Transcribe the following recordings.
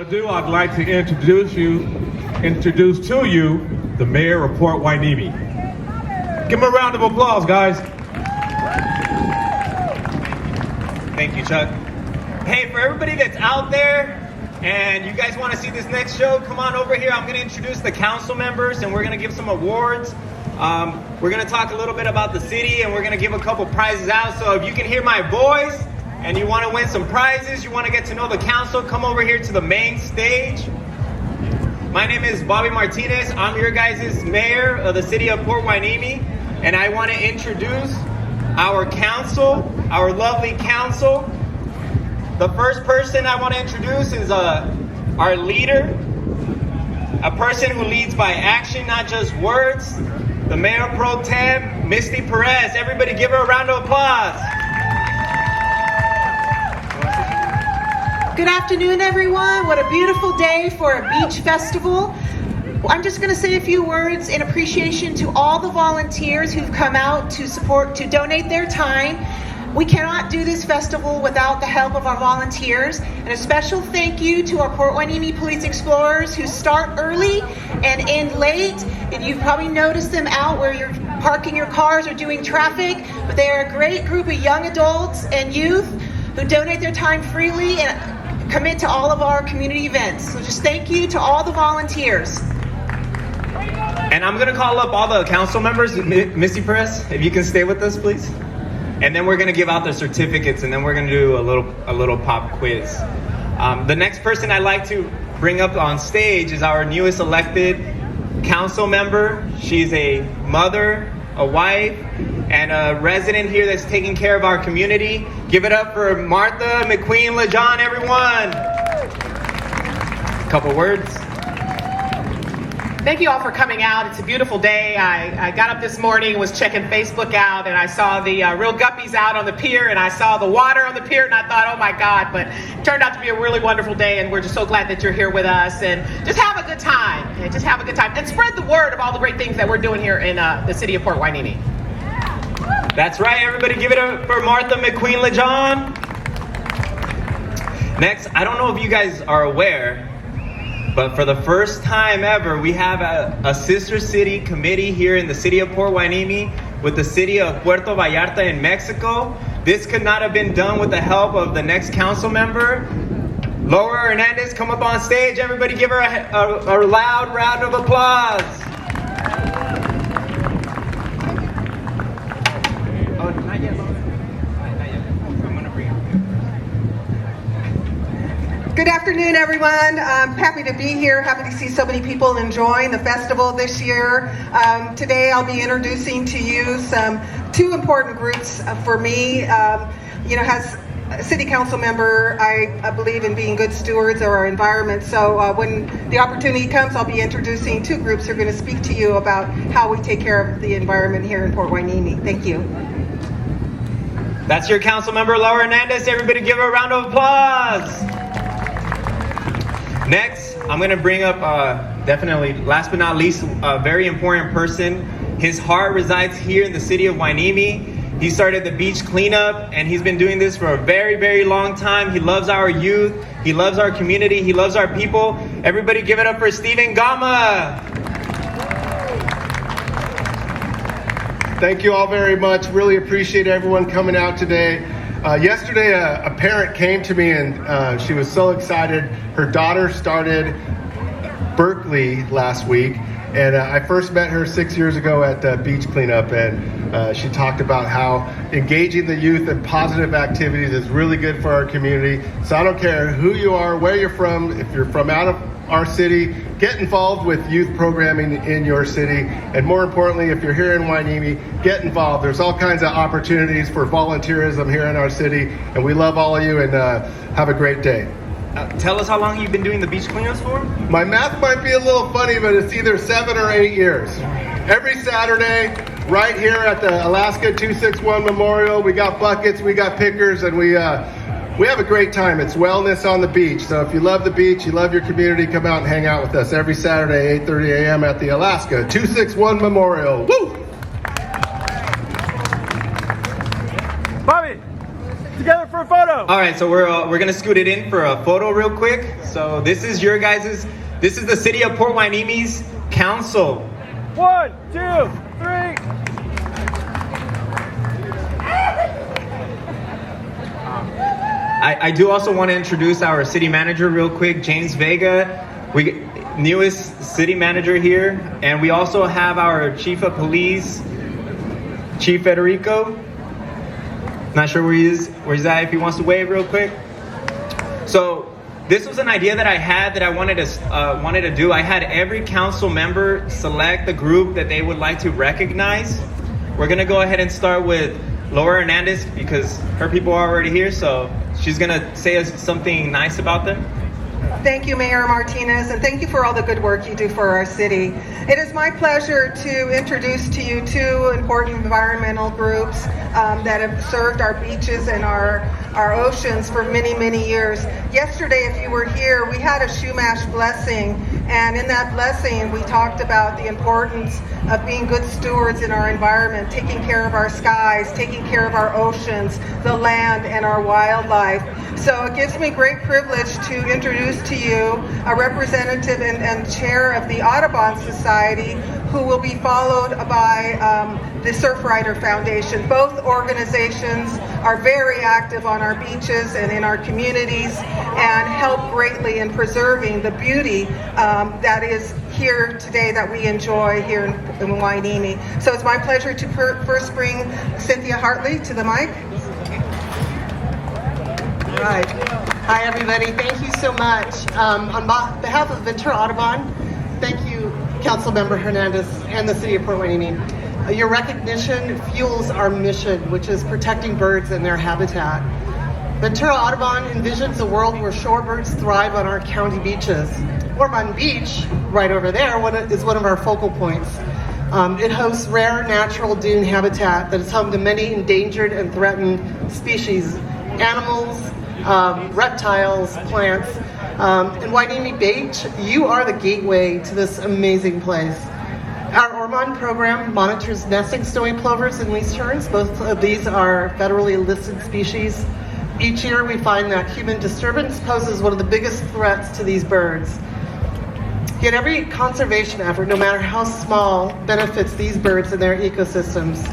I'd like to introduce to you the mayor of Port Hueneme. Give him a round of applause, guys. Thank you, Chuck. Hey, for everybody that's out there and you guys want to see this next show, come on over here. I'm going to introduce the council members and we're going to give some awards. We're going to talk a little bit about the city and we're going to give a couple prizes out. So if you can hear my voice and you want to win some prizes, you want to get to know the council, come over here to the main stage. My name is Bobby Martinez. I'm your guys' mayor of the city of Port Hueneme, and I want to introduce our council, our lovely council. The first person I want to introduce is our leader, a person who leads by action, not just words, the Mayor Pro Tem, Misty Perez. Everybody give her a round of applause. Good afternoon, everyone. What a beautiful day for a beach festival. I'm just going to say a few words in appreciation to all the volunteers who've come out to support, to donate their time. We cannot do this festival without the help of our volunteers. And a special thank you to our Port Hueneme Police Explorers who start early and end late. And you've probably noticed them out where you're parking your cars or doing traffic. But they are a great group of young adults and youth who donate their time freely and commit to all of our community events. So just thank you to all the volunteers. And I'm gonna call up all the council members. Missy Perez, if you can stay with us, please. And then we're gonna give out the certificates and then we're gonna do a little pop quiz. The next person I'd like to bring up on stage is our newest elected council member. She's a mother, a wife, and a resident here that's taking care of our community. Give it up for Martha McQueen LeJohn, everyone. A couple words. Thank you all for coming out. It's a beautiful day. I got up this morning, was checking Facebook out, and I saw the real guppies out on the pier, and I saw the water on the pier, and I thought, oh my God, but it turned out to be a really wonderful day, and we're just so glad that you're here with us, and just have a good time. And just have a good time. And spread the word of all the great things that we're doing here in the city of Port Hueneme. That's right, everybody give it up for Martha McQueen LeJohn. Next, I don't know if you guys are aware, but for the first time ever, we have a sister city committee here in the city of Port Hueneme with the city of Puerto Vallarta in Mexico. This could not have been done with the help of the next council member. Laura Hernandez, come up on stage. Everybody give her a loud round of applause. Oh, not yet, Laura. Not yet. I'm gonna bring her. Good afternoon, everyone. I'm happy to be here. Happy to see so many people enjoying the festival this year. Today I'll be introducing to you two important groups for me. As a city council member, I believe in being good stewards of our environment. So when the opportunity comes, I'll be introducing two groups who are going to speak to you about how we take care of the environment here in Port Hueneme. Thank you. That's your council member, Laura Hernandez. Everybody give her a round of applause. Next, I'm going to bring up, definitely, last but not least, a very important person. His heart resides here in the city of Hueneme. He started the beach cleanup, and he's been doing this for a very, very long time. He loves our youth. He loves our community. He loves our people. Everybody give it up for Steven Gama. Thank you all very much. Really appreciate everyone coming out today. Yesterday, a parent came to me and she was so excited. Her daughter started Berkeley last week, and I first met her 6 years ago at beach cleanup, and she talked about how engaging the youth in positive activities is really good for our community. So I don't care who you are, where you're from, if you're from out of our city, get involved with youth programming in your city. And more importantly, if you're here in Hueneme, get involved. There's all kinds of opportunities for volunteerism here in our city, and we love all of you, and have a great day. Tell us how long you've been doing the beach cleanups for? My math might be a little funny, but it's either 7 or 8 years. Every Saturday, right here at the Alaska 261 Memorial, we got buckets, we got pickers, and we have a great time. It's wellness on the beach. So if you love the beach, you love your community, come out and hang out with us every Saturday, 8:30 a.m. at the Alaska 261 Memorial. Woo! Bobby, together for a photo. All right, so we're gonna scoot it in for a photo real quick. So this is the city of Port Hueneme's council. 1, 2, 3. I do also want to introduce our city manager real quick, James Vega. Newest city manager here, and we also have our chief of police, Chief Federico. Not sure where he's at, if he wants to wave real quick. So this was an idea that I had that I wanted to do. I had every council member select the group that they would like to recognize. We're gonna go ahead and start with Laura Hernandez because her people are already here, so she's gonna say us something nice about them. Thank you, Mayor Martinez, and thank you for all the good work you do for our city. It is my pleasure to introduce to you two important environmental groups that have served our beaches and our oceans for many, many years. Yesterday, if you were here, we had a Shumash blessing, and in that blessing, we talked about the importance of being good stewards in our environment, taking care of our skies, taking care of our oceans, the land, and our wildlife. So it gives me great privilege to introduce to you a representative and chair of the Audubon Society, who will be followed by the Surfrider Foundation. Both organizations are very active on our beaches and in our communities and help greatly in preserving the beauty that is here today that we enjoy here in Hueneme. So it's my pleasure to first bring Cynthia Hartley to the mic. Right. Hi, everybody. Thank you so much. On behalf of Ventura Audubon, thank you, Councilmember Hernandez and the City of Port Hueneme. Your recognition fuels our mission, which is protecting birds and their habitat. Ventura Audubon envisions a world where shorebirds thrive on our county beaches. Ormond Beach, right over there, is one of our focal points. It hosts rare natural dune habitat that is home to many endangered and threatened species, animals, reptiles, plants. In Hueneme Beach, you are the gateway to this amazing place. Our Ormond program monitors nesting snowy plovers and least terns. Both of these are federally listed species. Each year we find that human disturbance poses one of the biggest threats to these birds. Yet every conservation effort, no matter how small, benefits these birds and their ecosystems.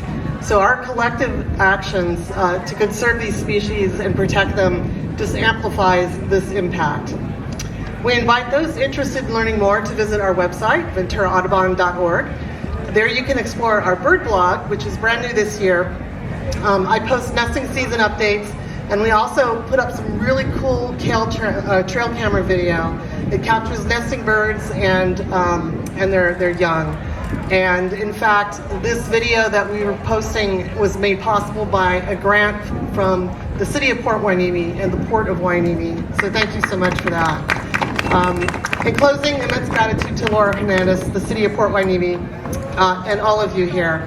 So our collective actions to conserve these species and protect them just amplifies this impact. We invite those interested in learning more to visit our website, venturaaudubon.org. There you can explore our bird blog, which is brand new this year. I post nesting season updates, and we also put up some really cool trail camera video. It captures nesting birds and their young. And in fact, this video that we were posting was made possible by a grant from the City of Port Hueneme and the Port of Hueneme. So thank you so much for that. In closing, immense gratitude to Laura Hernandez, the City of Port Hueneme, and all of you here.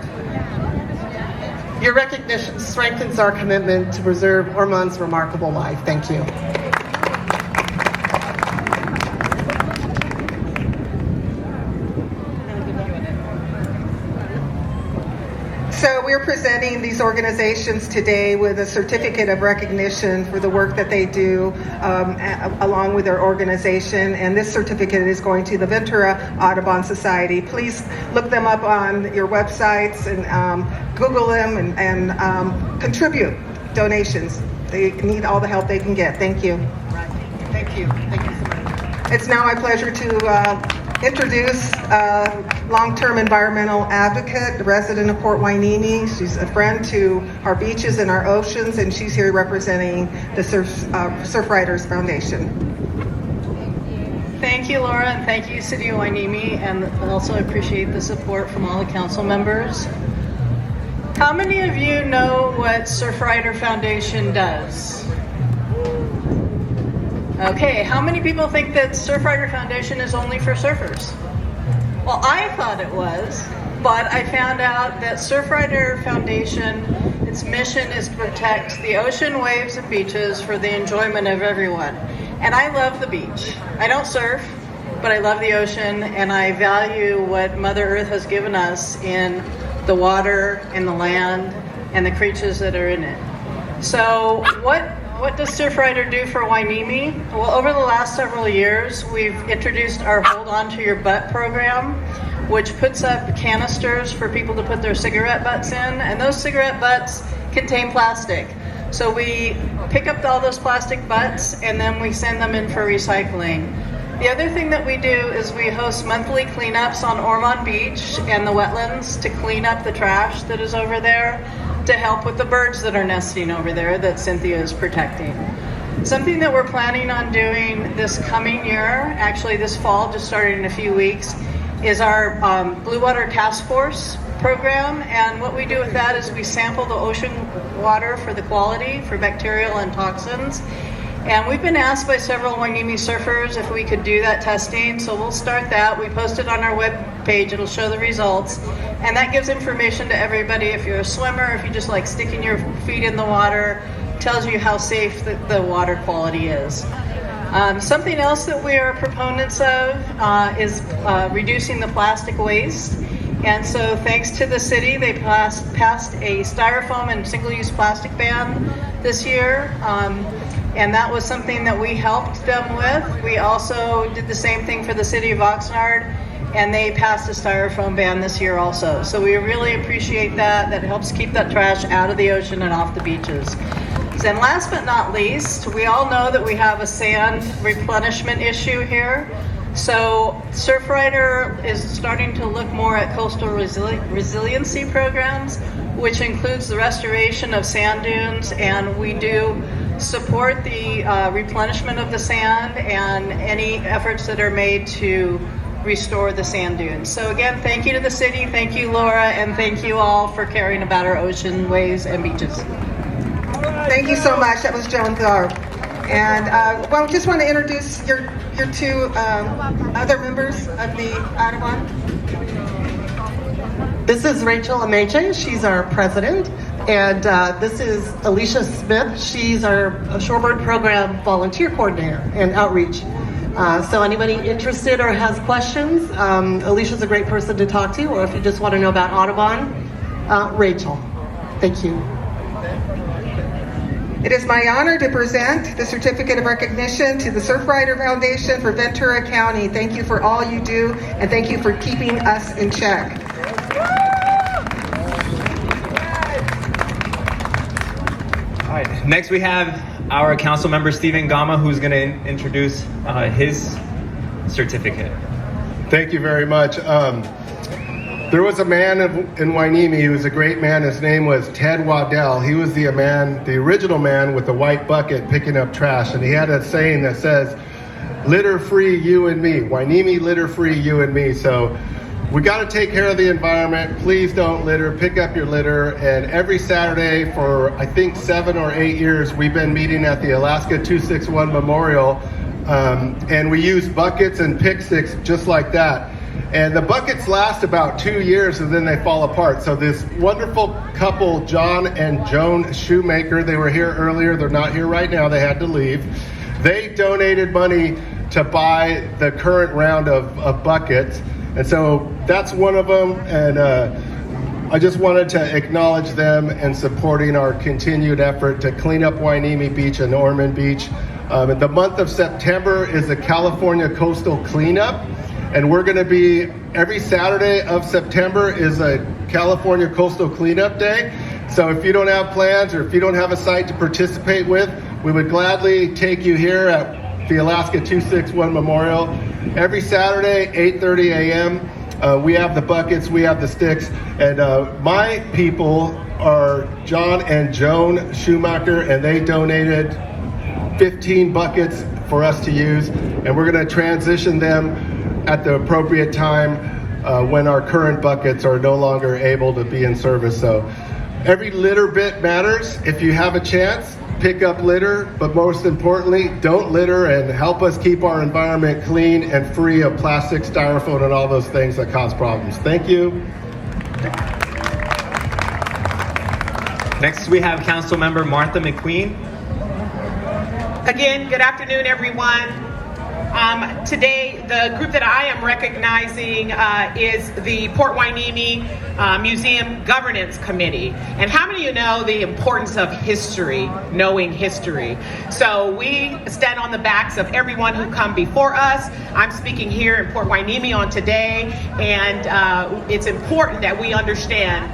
Your recognition strengthens our commitment to preserve Ormond's remarkable life. Thank you. So we're presenting these organizations today with a certificate of recognition for the work that they do along with their organization. And this certificate is going to the Ventura Audubon Society. Please look them up on your websites and Google them and contribute donations. They need all the help they can get. Thank you. Right. Thank you. Thank you so much. It's now my pleasure to introduce long-term environmental advocate, resident of Port Hueneme. She's a friend to our beaches and our oceans, and she's here representing the Surfriders Foundation. Thank you, Laura, and thank you, City of Hueneme, and also appreciate the support from all the council members. How many of you know what Surfrider Foundation does? Okay, how many people think that Surfrider Foundation is only for surfers? Well, I thought it was, but I found out that Surfrider Foundation, its mission is to protect the ocean, waves, and beaches for the enjoyment of everyone. And I love the beach. I don't surf, but I love the ocean, and I value what Mother Earth has given us in the water and the land and the creatures that are in it. So what what does Surfrider do for Hueneme? Well, over the last several years, we've introduced our Hold On to Your Butt program, which puts up canisters for people to put their cigarette butts in, and those cigarette butts contain plastic. So we pick up all those plastic butts and then we send them in for recycling. The other thing that we do is we host monthly cleanups on Ormond Beach and the wetlands to clean up the trash that is over there, to help with the birds that are nesting over there that Cynthia is protecting. Something that we're planning on doing this coming year, actually this fall, just starting in a few weeks, is our Blue Water Task Force program. And what we do with that is we sample the ocean water for the quality, for bacterial and toxins. And we've been asked by several Hueneme surfers if we could do that testing, so we'll start that. We post it on our webpage, it'll show the results. And that gives information to everybody. If you're a swimmer, if you just like sticking your feet in the water, tells you how safe the water quality is. Something else that we are proponents of is reducing the plastic waste. And so thanks to the city, they passed a styrofoam and single-use plastic ban this year. And that was something that we helped them with. We also did the same thing for the city of Oxnard, and they passed a styrofoam ban this year also. So we really appreciate that. That helps keep that trash out of the ocean and off the beaches. And last but not least, we all know that we have a sand replenishment issue here. So Surfrider is starting to look more at coastal resiliency programs, which includes the restoration of sand dunes, and we do support the replenishment of the sand and any efforts that are made to restore the sand dunes. So again, thank you to the city, thank you Laura, and thank you all for caring about our ocean, waves, and beaches. Thank you so much. That was Joan Tharp. And well, just want to introduce your two other members of the Audubon. This is Rachel Ameche. She's our president. And this is Alicia Smith. She's our Shorebird Program volunteer coordinator and outreach. So anybody interested or has questions, Alicia's a great person to talk to, or if you just want to know about Audubon, Rachel. Thank you. It is my honor to present the certificate of recognition to the Surfrider Foundation for Ventura County. Thank you for all you do, and thank you for keeping us in check. All right, next we have our council member Stephen Gama, who's going to introduce his certificate. Thank you very much. There was a man in Hueneme. He was a great man. His name was Ted Waddell. He was the original man with the white bucket picking up trash. And he had a saying that says, "Litter free, you and me." Hueneme, litter free, you and me. So we got to take care of the environment. Please don't litter. Pick up your litter. And every Saturday for, I think, 7 or 8 years, we've been meeting at the Alaska 261 Memorial. And we use buckets and pick sticks just like that. And the buckets last about 2 years and then they fall apart. So this wonderful couple, John and Joan Shoemaker, they were here earlier. They're not here right now. They had to leave. They donated money to buy the current round of buckets. And so that's one of them. And I just wanted to acknowledge them and supporting our continued effort to clean up Hueneme Beach and Ormond Beach. The month of September is the California Coastal Cleanup. And we're going to be, every Saturday of September is a California Coastal Cleanup Day. So if you don't have plans or if you don't have a site to participate with, we would gladly take you here at the Alaska 261 Memorial. Every Saturday, 8:30 a.m. We have the buckets, we have the sticks. And my people are John and Joan Schumacher, and they donated 15 buckets for us to use. And we're going to transition them at the appropriate time when our current buckets are no longer able to be in service. So every litter bit matters. If you have a chance, pick up litter, but most importantly, don't litter and help us keep our environment clean and free of plastic, styrofoam, and all those things that cause problems. Thank you. Next we have council member Martha McQueen. Again, good afternoon, everyone. Today, the group that I am recognizing is the Port Hueneme Museum Governance Committee. And how many of you know the importance of history, knowing history? So we stand on the backs of everyone who come before us. I'm speaking here in Port Hueneme on today, and it's important that we understand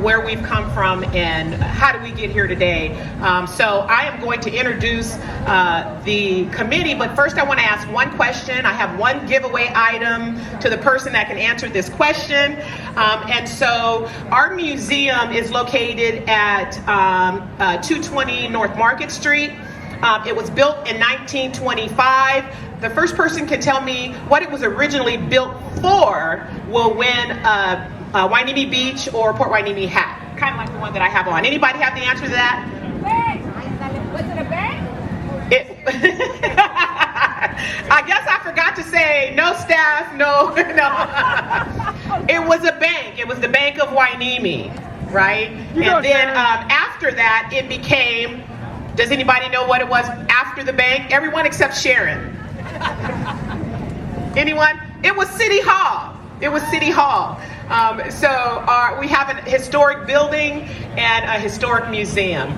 where we've come from and how do we get here today. So I am going to introduce the committee, but first I want to ask one question. I have one giveaway item to the person that can answer this question. And so our museum is located at 220 North Market Street. It was built in 1925. The first person can tell me what it was originally built for will win a Hueneme Beach or Port Hueneme hat. Kind of like the one that I have on. Anybody have the answer to that? Was it a bank? I guess I forgot to say no staff, no. It was a bank. It was the Bank of Hueneme, right? And then after that, it became, does anybody know what it was after the bank? Everyone except Sharon. Anyone? It was City Hall. It was City Hall. So we have a historic building and a historic museum.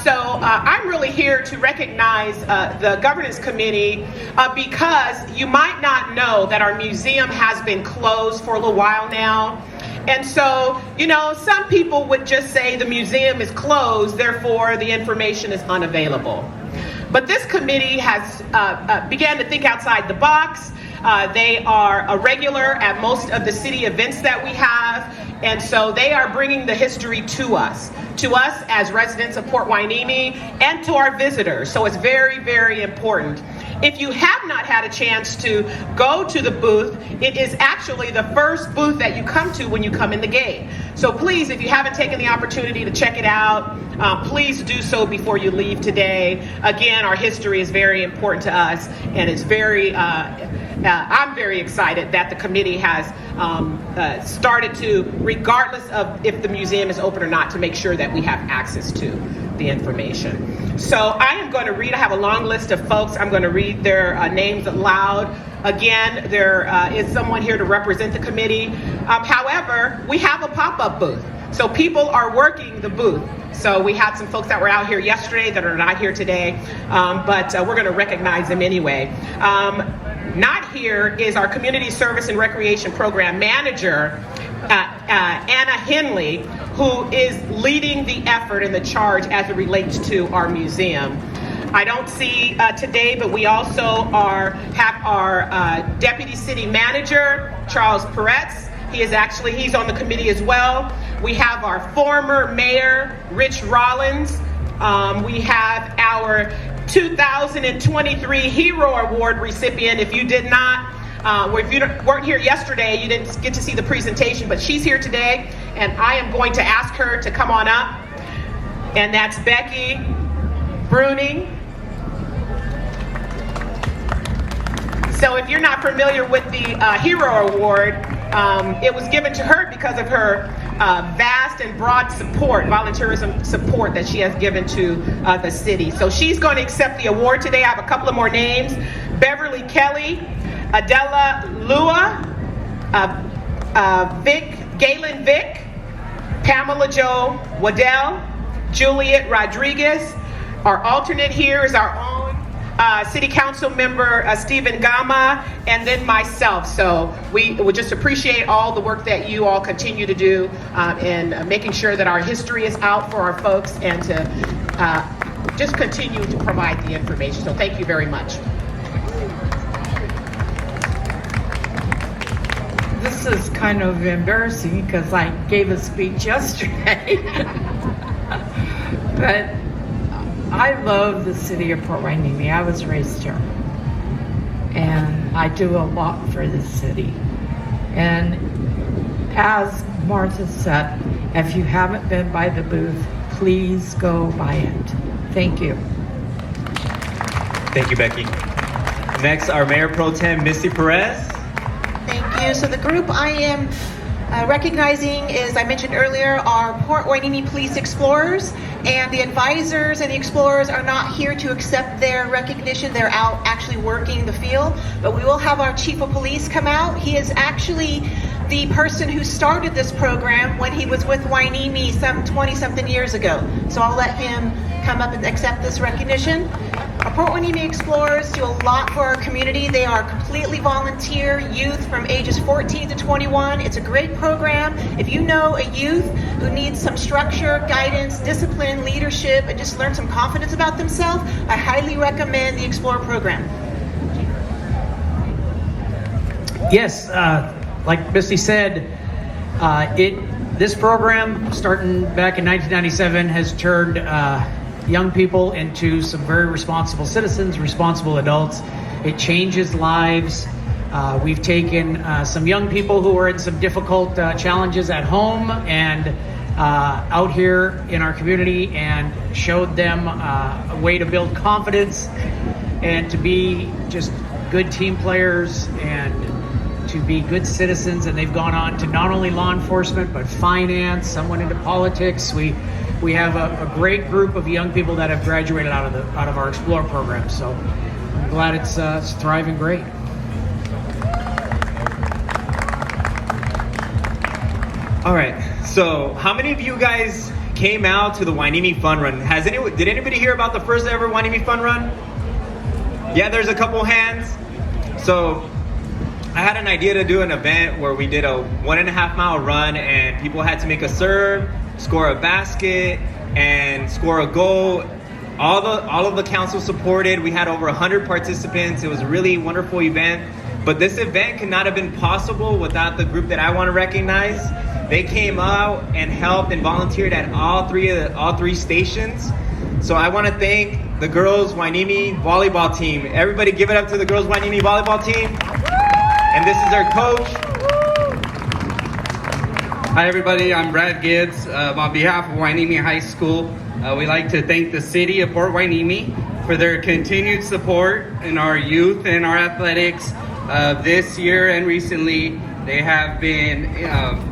So I'm really here to recognize the governance committee because you might not know that our museum has been closed for a little while now. And so, you know, some people would just say the museum is closed, therefore the information is unavailable. But this committee has began to think outside the box. They are a regular at most of the city events that we have, and so they are bringing the history to us as residents of Port Hueneme, and to our visitors. So it's very, very important. If you have not had a chance to go to the booth, it is actually the first booth that you come to when you come in the gate. So please, if you haven't taken the opportunity to check it out, please do so before you leave today. Again, our history is very important to us, and it's very, I'm very excited that the committee has started to, regardless of if the museum is open or not, to make sure that we have access to the information. So I am going to read, I have a long list of folks. I'm going to read their names aloud. Again, there is someone here to represent the committee. However, we have a pop-up booth. So people are working the booth. So we had some folks that were out here yesterday that are not here today, but we're going to recognize them anyway. Not here is our Community Service and Recreation Program Manager, Anna Henley, who is leading the effort and the charge as it relates to our museum. I don't see today, but we also have our Deputy City Manager, Charles Peretz. He's on the committee as well. We have our former mayor, Rich Rollins. We have our 2023 Hero Award recipient. If you did not, if you weren't here yesterday, you didn't get to see the presentation, but she's here today, and I am going to ask her to come on up, and that's Becky Bruning. So if you're not familiar with the Hero Award, it was given to her because of her vast and broad support, volunteerism support that she has given to the city. So she's going to accept the award today. I have a couple of more names. Beverly Kelly, Adela Lua, Galen Vick, Pamela Jo Waddell, Juliet Rodriguez. Our alternate here is our own City Council member Stephen Gama, and then myself. So we would just appreciate all the work that you all continue to do in making sure that our history is out for our folks, and to just continue to provide the information. So thank you very much. This is kind of embarrassing because I gave a speech yesterday. But I love the city of Port Hueneme. I was raised here. And I do a lot for the city. And as Martha said, if you haven't been by the booth, please go by it. Thank you. Thank you, Becky. Next, our Mayor Pro Tem, Missy Perez. Thank you. So the group I am recognizing is, I mentioned earlier, our Port Hueneme Police Explorers. And the advisors and the explorers are not here to accept their recognition. They're out actually working the field. But we will have our chief of police come out. He is actually the person who started this program when he was with Hueneme some 20-something years ago. So I'll let him come up and accept this recognition. Our Port Hueneme Explorers do a lot for our community. They are completely volunteer youth from ages 14 to 21. It's a great program. If you know a youth who needs some structure, guidance, discipline, leadership, and just learn some confidence about themselves, I highly recommend the Explorer program. Yes, like Misty said, this program, starting back in 1997, has turned young people into some very responsible citizens, responsible adults. It changes lives. We've taken some young people who are in some difficult challenges at home and out here in our community and showed them a way to build confidence and to be just good team players and to be good citizens. And they've gone on to not only law enforcement but finance, someone into politics. We have a great group of young people that have graduated out of our Explore program. So I'm glad it's thriving great. All right. So how many of you guys came out to the Hueneme Fun Run? Did anybody hear about the first ever Hueneme Fun Run? Yeah, there's a couple hands. So I had an idea to do an event where we did a 1.5 mile run and people had to make a serve, score a basket, and score a goal. All of the council supported. We had over 100 participants. It was a really wonderful event. But this event could not have been possible without the group that I want to recognize. They came out and helped and volunteered at all three stations. So I want to thank the girls Hueneme volleyball team. Everybody give it up to the girls Hueneme volleyball team. And this is their coach. Hi everybody, I'm Brad Gibbs. On behalf of Hueneme High School, we'd like to thank the city of Port Hueneme for their continued support in our youth and our athletics. This year and recently, they have been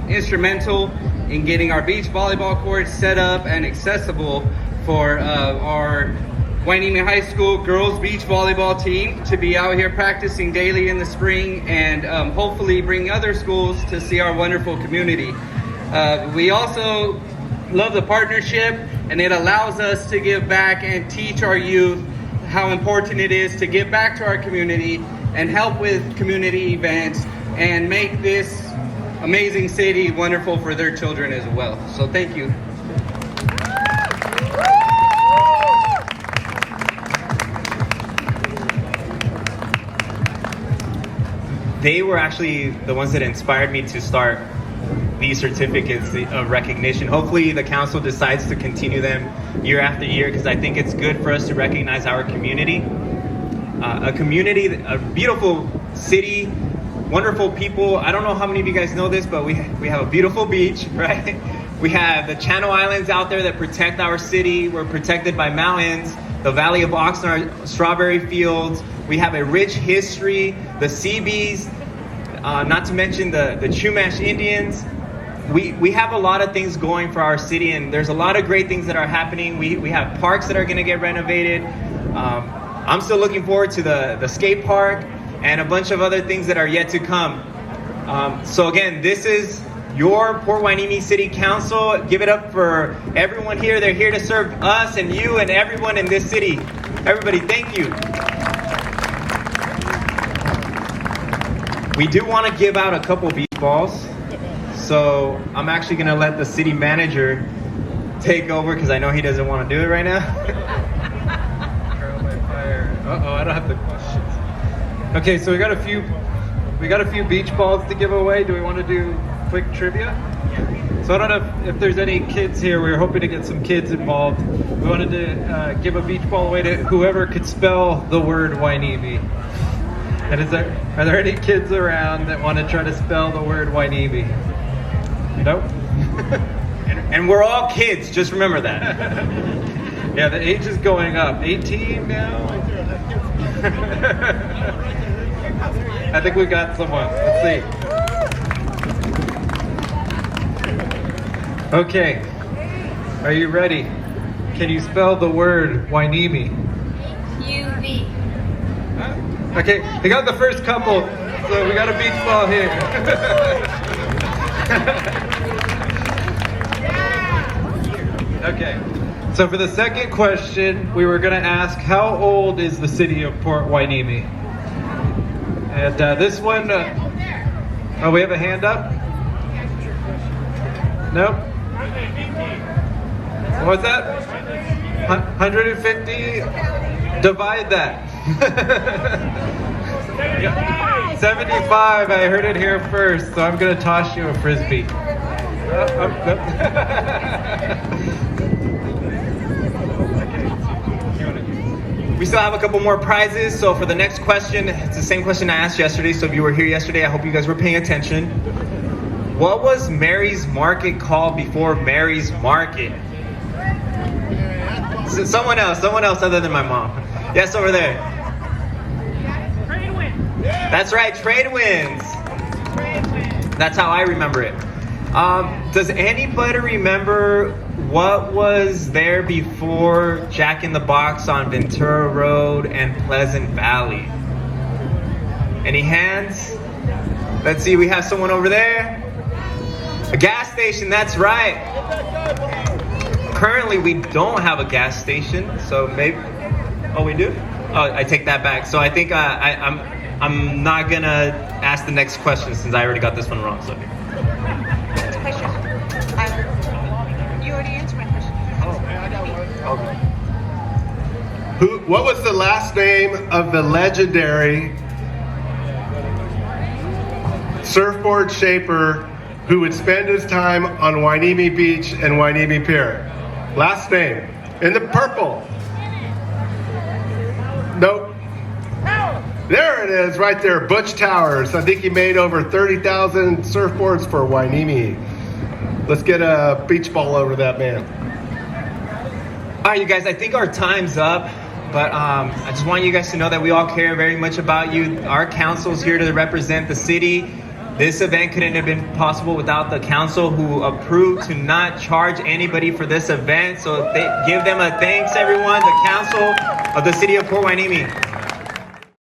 instrumental in getting our beach volleyball courts set up and accessible for our Hueneme High School girls beach volleyball team to be out here practicing daily in the spring and hopefully bring other schools to see our wonderful community. We also love the partnership, and it allows us to give back and teach our youth how important it is to give back to our community and help with community events and make this amazing city wonderful for their children as well. So thank you. They were actually the ones that inspired me to start these certificates of recognition. Hopefully the council decides to continue them year after year, because I think it's good for us to recognize our community. A beautiful city, wonderful people. I don't know how many of you guys know this, but we have a beautiful beach, right? We have the Channel Islands out there that protect our city. We're protected by mountains, the Valley of Oxnard, strawberry fields. We have a rich history, the Seabees, not to mention the Chumash Indians. We have a lot of things going for our city, and there's a lot of great things that are happening. We have parks that are going to get renovated. I'm still looking forward to the skate park and a bunch of other things that are yet to come. So again, this is your Port Hueneme City Council. Give it up for everyone here. They're here to serve us and you and everyone in this city. Everybody, thank you. We do want to give out a couple beach balls. So I'm actually going to let the city manager take over because I know he doesn't want to do it right now. Trial by fire. Uh-oh, I don't have the questions. Okay, so we got a few beach balls to give away. Do we want to do quick trivia? Yeah. So I don't know if there's any kids here. We were hoping to get some kids involved. We wanted to give a beach ball away to whoever could spell the word Hueneme. And are there any kids around that want to try to spell the word Hueneme? Nope. And we're all kids, just remember that. Yeah, the age is going up. 18 now? I think we got someone. Let's see. Okay. Are you ready? Can you spell the word Hueneme? UV. Okay, we got the first couple, so we got a beach ball here. Okay, so for the second question, we were going to ask, how old is the city of Port Hueneme? And this one, oh, we have a hand up? Nope. What was that? 150? Divide that. 75, I heard it here first, so I'm going to toss you a Frisbee. We still have a couple more prizes, so for the next question, it's the same question I asked yesterday, so if you were here yesterday, I hope you guys were paying attention. What was Mary's Market called before Mary's Market? Someone else other than my mom. Yes, over there. Trade wind. That's right, Trade Winds. That's how I remember it. Does anybody remember what was there before Jack in the Box on Ventura Road and Pleasant Valley? Any hands? Let's see, we have someone over there. A gas station, that's right. Currently, we don't have a gas station, so maybe. Oh, we do? Oh, I take that back. So I think I'm not gonna ask the next question since I already got this one wrong. So. Next question. You already answered my question. What was the last name of the legendary surfboard shaper who would spend his time on Hueneme Beach and Hueneme Pier? Last name. In the purple. Nope. There it is, right there. Butch Towers. I think he made over 30,000 surfboards for Hueneme. Let's get a beach ball over that man. All right, you guys, I think our time's up, but I just want you guys to know that we all care very much about you. Our council's here to represent the city. This event couldn't have been possible without the council who approved to not charge anybody for this event. So give them a thanks, everyone, the council of the city of Port Hueneme.